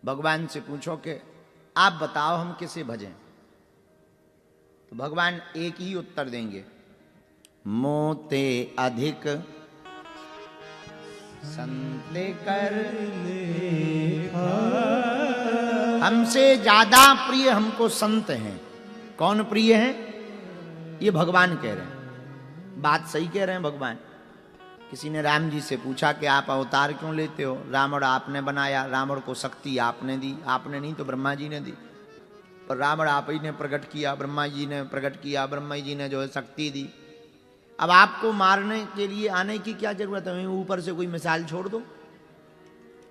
भगवान से पूछो कि आप बताओ हम किसे भजें। तो भगवान एक ही उत्तर देंगे, मोते अधिक संत कर लेखा। हमसे ज्यादा प्रिय हमको संत हैं। कौन प्रिय हैं? ये भगवान कह रहे हैं। बात सही कह रहे हैं भगवान। किसी ने राम जी से पूछा कि आप अवतार क्यों लेते हो? रावण आपने बनाया, रावण को शक्ति आपने दी, आपने नहीं तो ब्रह्मा जी ने दी, पर रावण आप ही ने प्रकट किया, ब्रह्मा जी ने प्रकट किया, ब्रह्मा जी ने जो है शक्ति दी। अब आपको मारने के लिए आने की क्या जरूरत है? ऊपर से कोई मिसाइल छोड़ दो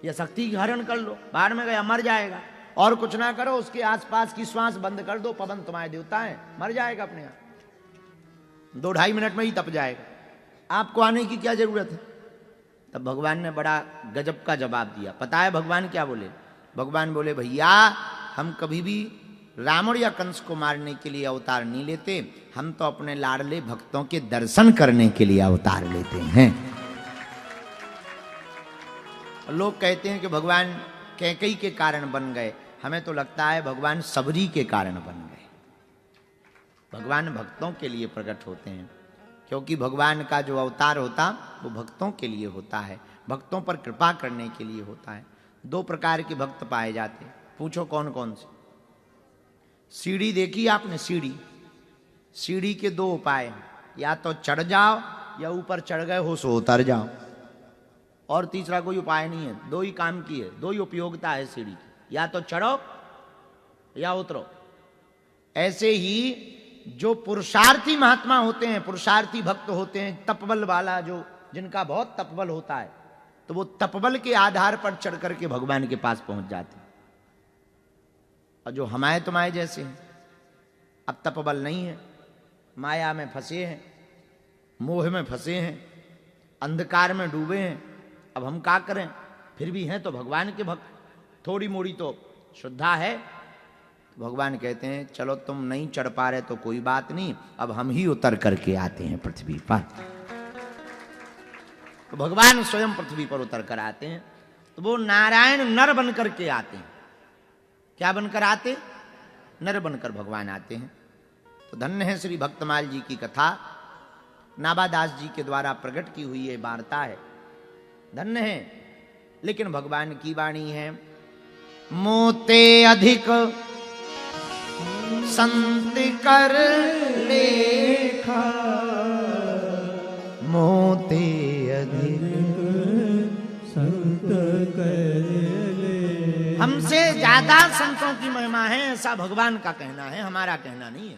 या शक्ति हरण कर लो, बाहर में गया मर जाएगा। और कुछ ना करो, उसके आसपास की श्वास बंद कर दो, पवन तुम्हारे देवता है, मर जाएगा अपने आप, 2-2.5 मिनट में ही तप जाएगा। आपको आने की क्या जरूरत है? तब भगवान ने बड़ा गजब का जवाब दिया। पता है भगवान क्या बोले? भगवान बोले, भैया हम कभी भी रावण या कंस को मारने के लिए अवतार नहीं लेते, हम तो अपने लाडले भक्तों के दर्शन करने के लिए अवतार लेते हैं। लोग कहते हैं कि भगवान कैकई के कारण बन गए, हमें तो लगता है भगवान सबरी के कारण बन गए। भगवान भक्तों के लिए प्रकट होते हैं, क्योंकि भगवान का जो अवतार होता वो भक्तों के लिए होता है, भक्तों पर कृपा करने के लिए होता है। 2 प्रकार के भक्त पाए जाते हैं। पूछो कौन कौन से? सीढ़ी देखी आपने? सीढ़ी के 2 उपाय हैं, या तो चढ़ जाओ या ऊपर चढ़ गए हो सो उतर जाओ, और तीसरा कोई उपाय नहीं है। 2 ही काम की है, 2 ही उपयोगिता है सीढ़ी की, या तो चढ़ो या उतरो। ऐसे ही जो पुरुषार्थी महात्मा होते हैं, पुरुषार्थी भक्त होते हैं, तपबल वाला, जो जिनका बहुत तपबल होता है, तो वो तपबल के आधार पर चढ़ करके भगवान के पास पहुंच जाते हैं। और जो हमारे तुम्हारे जैसे हैं, अब तपबल नहीं है, माया में फंसे हैं, मोह में फंसे हैं, अंधकार में डूबे हैं, अब हम क्या करें? फिर भी हैं तो भगवान के भक्त, थोड़ी मोड़ी तो श्रद्धा है। भगवान कहते हैं चलो तुम नहीं चढ़ पा रहे तो कोई बात नहीं, अब हम ही उतर करके आते हैं पृथ्वी पर। तो भगवान स्वयं पृथ्वी पर उतर कर आते हैं। तो वो नारायण नर बन करके आते हैं। क्या बनकर आते? नर बनकर भगवान आते हैं। तो धन्य है श्री भक्तमाल जी की कथा, नाभादास जी के द्वारा प्रकट की हुई ये वार्ता है, धन्य है। लेकिन भगवान की वाणी है, मोते अधिक संत कर लेखा, मोते अधिक संत कर लेखा। हमसे ज्यादा संतों की महिमा है, ऐसा भगवान का कहना है, हमारा कहना नहीं है।